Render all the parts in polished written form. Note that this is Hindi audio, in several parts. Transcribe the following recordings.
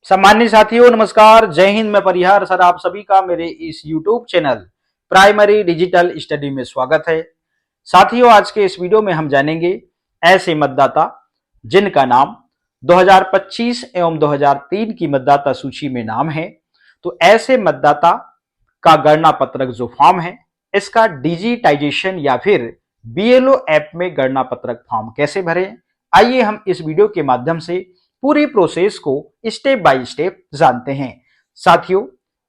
सम्मानित साथियों नमस्कार, जय हिंद। मैं परिहार सर आप सभी का मेरे इस YouTube channel primary digital study में स्वागत है। साथियों, आज के इस वीडियो में हम जानेंगे ऐसे मतदाता जिनका नाम 2025 एवं 2003 की मतदाता सूची में नाम है। तो ऐसे मतदाता का गणना पत्रक जो फॉर्म है, इसका डिजिटाइजेशन या फिर BLO ऐप में गणना पत्रक फॉर्म कैसे भरें, आइए हम इस वीडियो के माध्यम से पूरी प्रोसेस को स्टेप बाय स्टेप जानते हैं। साथियों,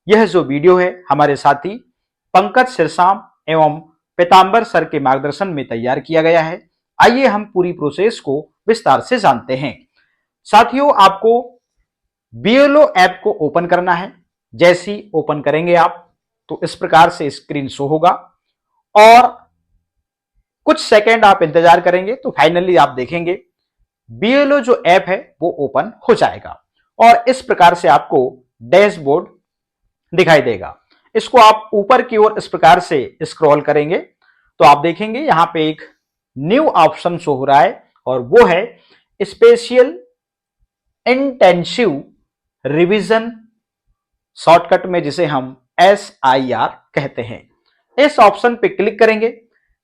यह जो वीडियो है हमारे साथी पंकज सिरसाम एवं पीतांबर सर के मार्गदर्शन में तैयार किया गया है। आइए हम पूरी प्रोसेस को विस्तार से जानते हैं। साथियों, आपको BLO ऐप को ओपन करना है। जैसी ओपन करेंगे आप तो इस प्रकार से स्क्रीन शो होगा और कुछ सेकंड आप इंतजार करेंगे तो फाइनली आप देखेंगे BLO जो ऐप है वो ओपन हो जाएगा और इस प्रकार से आपको डैशबोर्ड दिखाई देगा। इसको आप ऊपर की ओर इस प्रकार से स्क्रॉल करेंगे तो आप देखेंगे यहां पे एक न्यू ऑप्शन शो हो रहा है और वो है स्पेशल इंटेंसिव रिवीजन, शॉर्टकट में जिसे हम SIR कहते हैं। इस ऑप्शन पे क्लिक करेंगे।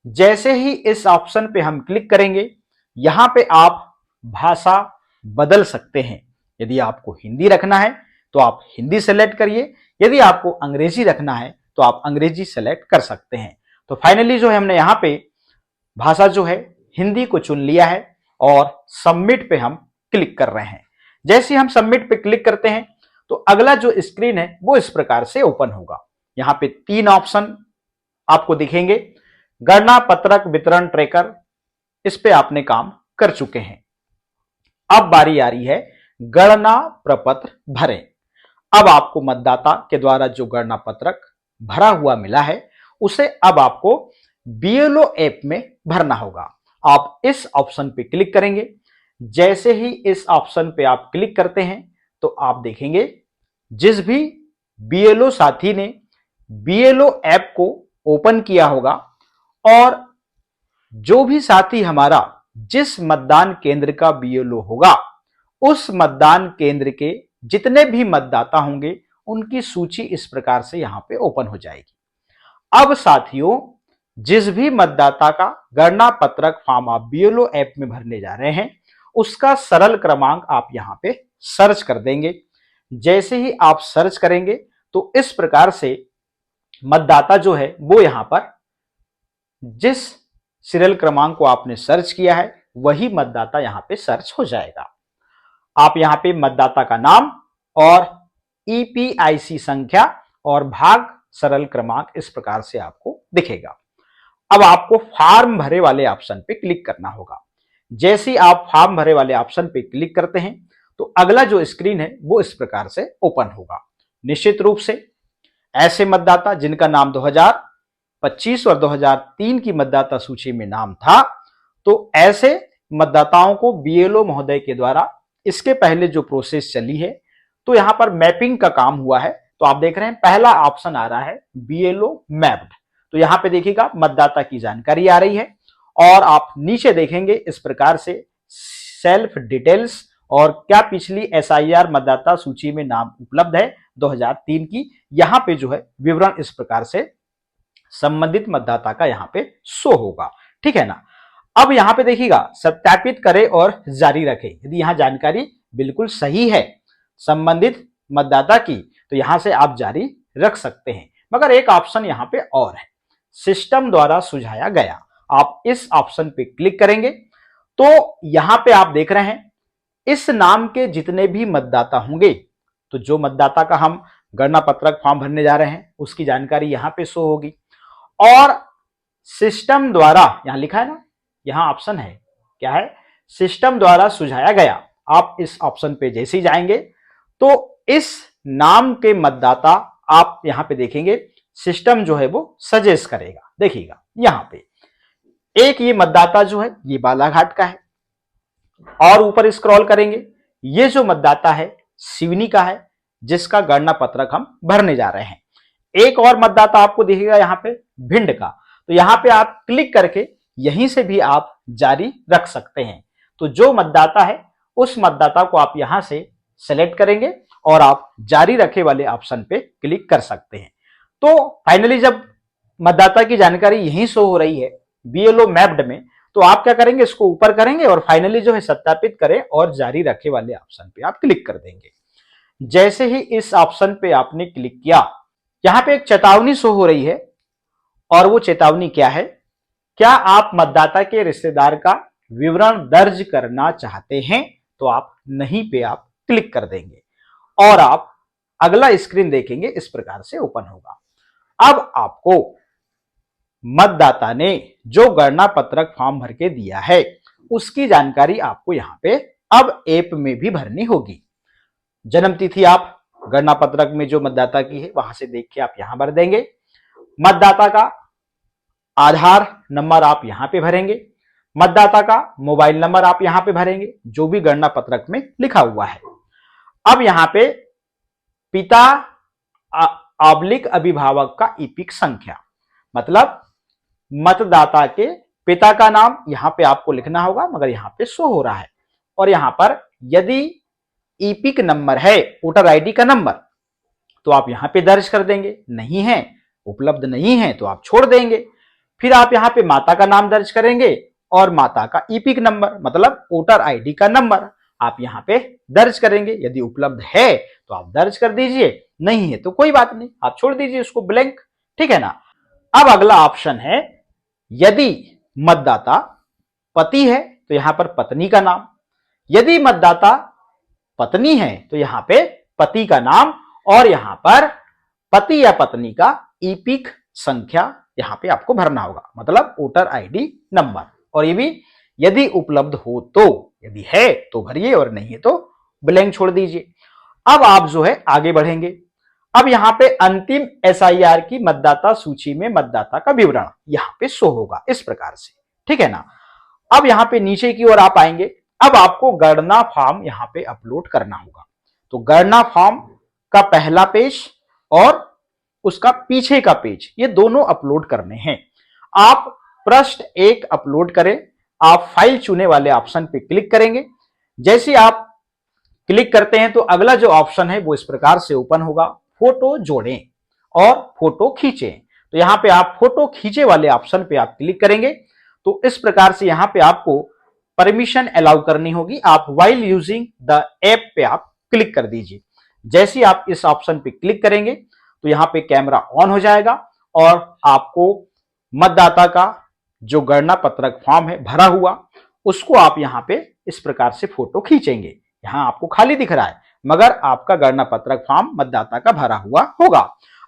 जैसे ही इस ऑप्शन पे हम क्लिक करेंगे, यहां पे आप भाषा बदल सकते हैं। यदि आपको हिंदी रखना है तो आप हिंदी सेलेक्ट करिए, यदि आपको अंग्रेजी रखना है तो आप अंग्रेजी सेलेक्ट कर सकते हैं। तो फाइनली जो है हमने यहाँ पे भाषा जो है हिंदी को चुन लिया है और सबमिट पे हम क्लिक कर रहे हैं। जैसे हम सबमिट पे क्लिक करते हैं तो अगला जो स्क्रीन है वो इस प्रकार से ओपन होगा। यहाँ पे 3 ऑप्शन आपको दिखेंगे। गणना पत्रक वितरण ट्रैकर, इस पे आपने काम कर चुके हैं। अब बारी आ रही है गणना प्रपत्र भरें। अब आपको मतदाता के द्वारा जो गणना पत्रक भरा हुआ मिला है उसे अब आपको BLO ऐप में भरना होगा। आप इस ऑप्शन पे क्लिक करेंगे। जैसे ही इस ऑप्शन पे आप क्लिक करते हैं तो आप देखेंगे जिस भी BLO साथी ने BLO ऐप को ओपन किया होगा और जो भी साथी हमारा जिस मतदान केंद्र का BLO होगा उस मतदान केंद्र के जितने भी मतदाता होंगे उनकी सूची इस प्रकार से यहां पे ओपन हो जाएगी। अब साथियों, जिस भी मतदाता का गणना पत्रक फॉर्म आप BLO ऐप में भरने जा रहे हैं उसका सरल क्रमांक आप यहां पे सर्च कर देंगे। जैसे ही आप सर्च करेंगे तो इस प्रकार से मतदाता जो है वो यहां पर जिस सीरियल क्रमांक को आपने सर्च किया है वही मतदाता यहां पे सर्च हो जाएगा। आप यहां पे मतदाता का नाम और EPIC संख्या और भाग सरल क्रमांक इस प्रकार से आपको दिखेगा। अब आपको फॉर्म भरे वाले ऑप्शन पे क्लिक करना होगा। जैसे ही आप फॉर्म भरे वाले ऑप्शन पे क्लिक करते हैं तो अगला जो स्क्रीन है वो इस प्रकार से ओपन होगा। निश्चित रूप से ऐसे मतदाता जिनका नाम 2025 और 2003 की मतदाता सूची में नाम था, तो ऐसे मतदाताओं को BLO महोदय के द्वारा इसके पहले जो प्रोसेस चली है तो यहां पर मैपिंग का काम हुआ है। तो आप देख रहे हैं पहला ऑप्शन आ रहा है BLO मैप्ड। तो यहां पे देखिएगा मतदाता की जानकारी आ रही है और आप नीचे देखेंगे इस प्रकार से सेल्फ डिटेल्स और क्या पिछली SIR मतदाता सूची में नाम उपलब्ध है 2003 की। यहां पे जो है विवरण इस प्रकार से संबंधित मतदाता का यहां पे शो होगा। ठीक है ना। अब यहां पे देखिएगा सत्यापित करें और जारी रखें। यदि यहां जानकारी बिल्कुल सही है संबंधित मतदाता की तो यहां से आप जारी रख सकते हैं। मगर एक ऑप्शन यहां पे और है, सिस्टम द्वारा सुझाया गया। आप इस ऑप्शन पे क्लिक करेंगे तो यहां पे आप देख रहे हैं इस नाम के जितने भी मतदाता होंगे, तो जो मतदाता का हम गणना पत्रक फॉर्म भरने जा रहे हैं उसकी जानकारी यहां पे शो होगी और सिस्टम द्वारा, यहां लिखा है ना, यहां ऑप्शन है क्या है, सिस्टम द्वारा सुझाया गया। आप इस ऑप्शन पे जैसे ही जाएंगे तो इस नाम के मतदाता आप यहां पे देखेंगे सिस्टम जो है वो सजेस्ट करेगा। देखिएगा यहां पे एक ये मतदाता जो है ये बालाघाट का है और ऊपर स्क्रॉल करेंगे ये जो मतदाता है सिवनी का है जिसका गणना पत्रक हम भरने जा रहे हैं। एक और मतदाता आपको दिखेगा यहां पे भिंड का। तो यहां पे आप क्लिक करके यहीं से भी आप जारी रख सकते हैं। तो जो मतदाता है उस मतदाता को आप यहां से सेलेक्ट करेंगे और आप जारी रखे वाले ऑप्शन पे क्लिक कर सकते हैं। तो फाइनली जब मतदाता की जानकारी यहीं शो हो रही है बीएलओ मैप्ड में, तो आप क्या करेंगे, इसको ऊपर करेंगे और फाइनली जो है सत्यापित करें और जारी रखे वाले ऑप्शन पे आप क्लिक कर देंगे। जैसे ही इस ऑप्शन पे आपने क्लिक किया, यहां पे एक चेतावनी शो हो रही है और वो चेतावनी क्या है, क्या आप मतदाता के रिश्तेदार का विवरण दर्ज करना चाहते हैं, तो आप नहीं पे आप क्लिक कर देंगे और आप अगला स्क्रीन देखेंगे इस प्रकार से ओपन होगा। अब आपको मतदाता ने जो गणना पत्रक फॉर्म भर के दिया है उसकी जानकारी आपको यहां पे अब ऐप में भी भरनी होगी। जन्म तिथि आप गणना पत्रक में जो मतदाता की है वहां से देख के आप यहां भर देंगे। मतदाता का आधार नंबर आप यहां पे भरेंगे। मतदाता का मोबाइल नंबर आप यहां पे भरेंगे जो भी गणना पत्रक में लिखा हुआ है। अब यहां पे पिता ऑब्लिक अभिभावक का ईपिक संख्या, मतलब मतदाता के पिता का नाम यहां पे आपको लिखना होगा, मगर यहां पे शो हो रहा है। और यहां पर यदि ईपिक नंबर है, वोटर आईडी का नंबर, तो आप यहां पे दर्ज कर देंगे। नहीं है, उपलब्ध नहीं है, तो आप छोड़ देंगे। फिर आप यहां पे माता का नाम दर्ज करेंगे और माता का ईपिक नंबर, मतलब वोटर आईडी का नंबर आप यहां पे दर्ज करेंगे। यदि उपलब्ध है तो आप दर्ज कर दीजिए, नहीं है तो कोई बात नहीं, आप छोड़ दीजिए उसको ब्लैंक। ठीक है ना। अब अगला ऑप्शन है, यदि मतदाता पति है तो यहां पर पत्नी का नाम, यदि मतदाता पत्नी है तो यहां पे पति का नाम और यहां पर पति या पत्नी का ईपिक संख्या यहां पे आपको भरना होगा, मतलब वोटर आईडी नंबर। और ये भी यदि उपलब्ध हो तो, यदि है तो भरिए और नहीं है तो ब्लैंक छोड़ दीजिए। अब आप जो है आगे बढ़ेंगे। अब यहां पे अंतिम एसआईआर की मतदाता सूची में मतदाता का विवरण यहां पे शो होगा इस प्रकार से। ठीक है ना। अब यहां पे नीचे की ओर आप आएंगे। अब आपको गणना फॉर्म यहां पे अपलोड करना होगा। तो गणना फॉर्म का पहला पेज और उसका पीछे का पेज, ये दोनों अपलोड करने हैं। आप पृष्ठ 1 अपलोड करें। आप फाइल चुने वाले ऑप्शन पे क्लिक करेंगे। जैसे आप क्लिक करते हैं तो अगला जो ऑप्शन है वो इस प्रकार से ओपन होगा, फोटो जोड़ें और फोटो खींचें। तो यहां पे आप फोटो खींचे वाले ऑप्शन पे आप क्लिक करेंगे। तो इस प्रकार से यहां पे आपको परमिशन अलाउ करनी होगी। आप व्हाइल यूजिंग द ऐप पे आप क्लिक कर दीजिए। जैसे ही आप इस ऑप्शन पे क्लिक करेंगे तो यहां पे कैमरा ऑन हो जाएगा और आपको मतदाता का जो गणना पत्रक फॉर्म है भरा हुआ, उसको आप यहां पे इस प्रकार से फोटो खींचेंगे। यहां आपको खाली दिख रहा है, मगर आपका गणना पत्रक फॉर्म मतदाता का भरा हुआ होगा।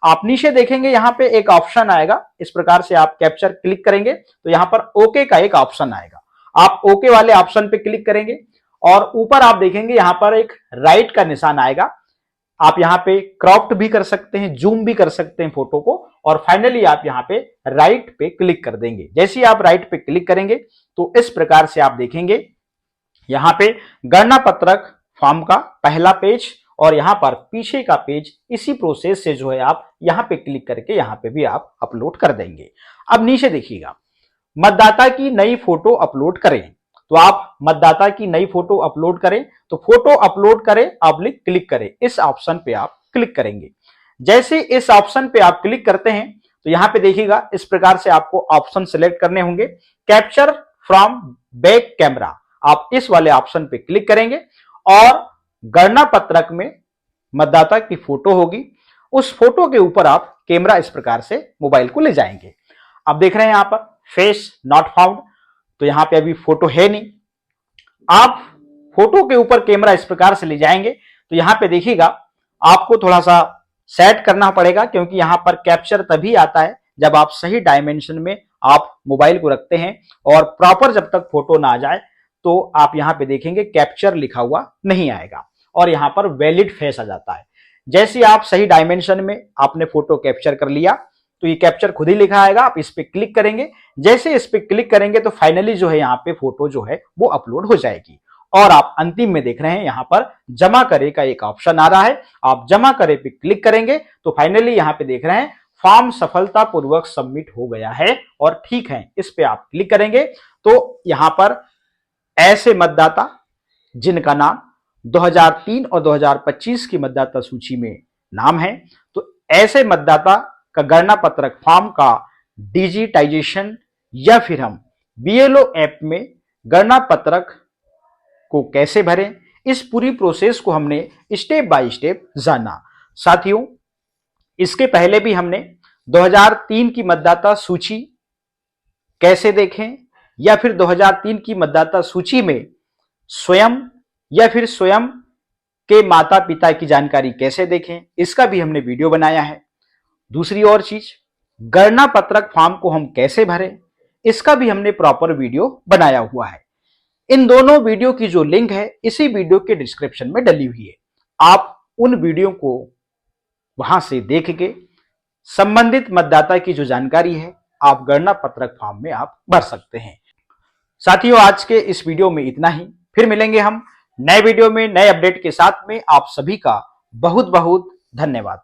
आप नीचे देखेंगे यहां पे एक ऑप्शन आएगा, इस प्रकार से आप कैप्चर क्लिक करेंगे तो यहां पर ओके का एक ऑप्शन आएगा। आप ओके वाले ऑप्शन पे क्लिक करेंगे और ऊपर आप देखेंगे यहां पर एक राइट का निशान आएगा। आप यहां पे क्रॉप्ड भी कर सकते हैं, जूम भी कर सकते हैं फोटो को, और फाइनली आप यहां पे राइट पे क्लिक कर देंगे। जैसे ही आप राइट पे क्लिक करेंगे तो इस प्रकार से आप देखेंगे यहां पे गणना पत्रक फॉर्म का पहला पेज और यहां पर पीछे का पेज, इसी प्रोसेस से जो है आप यहां पे क्लिक करके यहां पे भी आप अपलोड कर देंगे। अब नीचे देखिएगा, मतदाता की नई फोटो अपलोड करें। तो आप मतदाता की नई फोटो अपलोड करें तो फोटो अपलोड करें ऑब्लिक क्लिक करें, इस ऑप्शन पे आप क्लिक करेंगे। जैसे इस ऑप्शन पे आप क्लिक करते हैं तो यहां पे देखिएगा इस प्रकार से आपको ऑप्शन सिलेक्ट करने होंगे। कैप्चर फ्रॉम बैक कैमरा, आप इस वाले ऑप्शन पे क्लिक करेंगे और गणना पत्रक में मतदाता की फोटो होगी, उस फोटो के ऊपर आप कैमरा इस प्रकार से मोबाइल को ले जाएंगे। आप देख रहे हैं यहां पर फेस नॉट फाउंड, तो यहां पे अभी फोटो है नहीं। आप फोटो के ऊपर कैमरा इस प्रकार से ले जाएंगे तो यहां पे देखिएगा आपको थोड़ा सा सेट करना पड़ेगा, क्योंकि यहां पर कैप्चर तभी आता है जब आप सही डायमेंशन में आप मोबाइल को रखते हैं और प्रॉपर जब तक फोटो ना आ जाए तो आप यहां पे देखेंगे कैप्चर लिखा हुआ नहीं आएगा और यहां पर वैलिड फेस आ जाता है। जैसे आप सही डायमेंशन में आपने फोटो कैप्चर कर लिया तो ये कैप्चर खुद ही लिखा आएगा, आप इस पे क्लिक करेंगे। जैसे इस पे क्लिक करेंगे तो फाइनली जो है यहाँ पे फोटो जो है वो अपलोड हो जाएगी और आप अंतिम में देख रहे हैं यहाँ पर जमा करे का एक ऑप्शन आ रहा है। आप जमा करे पे क्लिक करेंगे तो फाइनली यहाँ पे देख रहे हैं फॉर्म सफलतापूर्वक सबमिट हो गया है और ठीक है, इस पे आप क्लिक करेंगे तो यहाँ पर ऐसे मतदाता जिनका नाम 2003 और 2025 की मतदाता सूची में नाम है, तो ऐसे मतदाता का गणना पत्रक फॉर्म का डिजिटाइजेशन या फिर हम बीएलओ ऐप में गणना पत्रक को कैसे भरें, इस पूरी प्रोसेस को हमने स्टेप बाय स्टेप जाना। साथियों, इसके पहले भी हमने 2003 की मतदाता सूची कैसे देखें या फिर 2003 की मतदाता सूची में स्वयं या फिर स्वयं के माता पिता की जानकारी कैसे देखें, इसका भी हमने वीडियो बनाया है। दूसरी और चीज, गणना पत्रक फॉर्म को हम कैसे भरें, इसका भी हमने प्रॉपर वीडियो बनाया हुआ है। इन दोनों वीडियो की जो लिंक है इसी वीडियो के डिस्क्रिप्शन में डली हुई है। आप उन वीडियो को वहां से देख के संबंधित मतदाता की जो जानकारी है आप गणना पत्रक फॉर्म में आप भर सकते हैं। साथियों, आज के इस वीडियो में इतना ही। फिर मिलेंगे हम नए वीडियो में नए अपडेट के साथ में। आप सभी का बहुत बहुत धन्यवाद।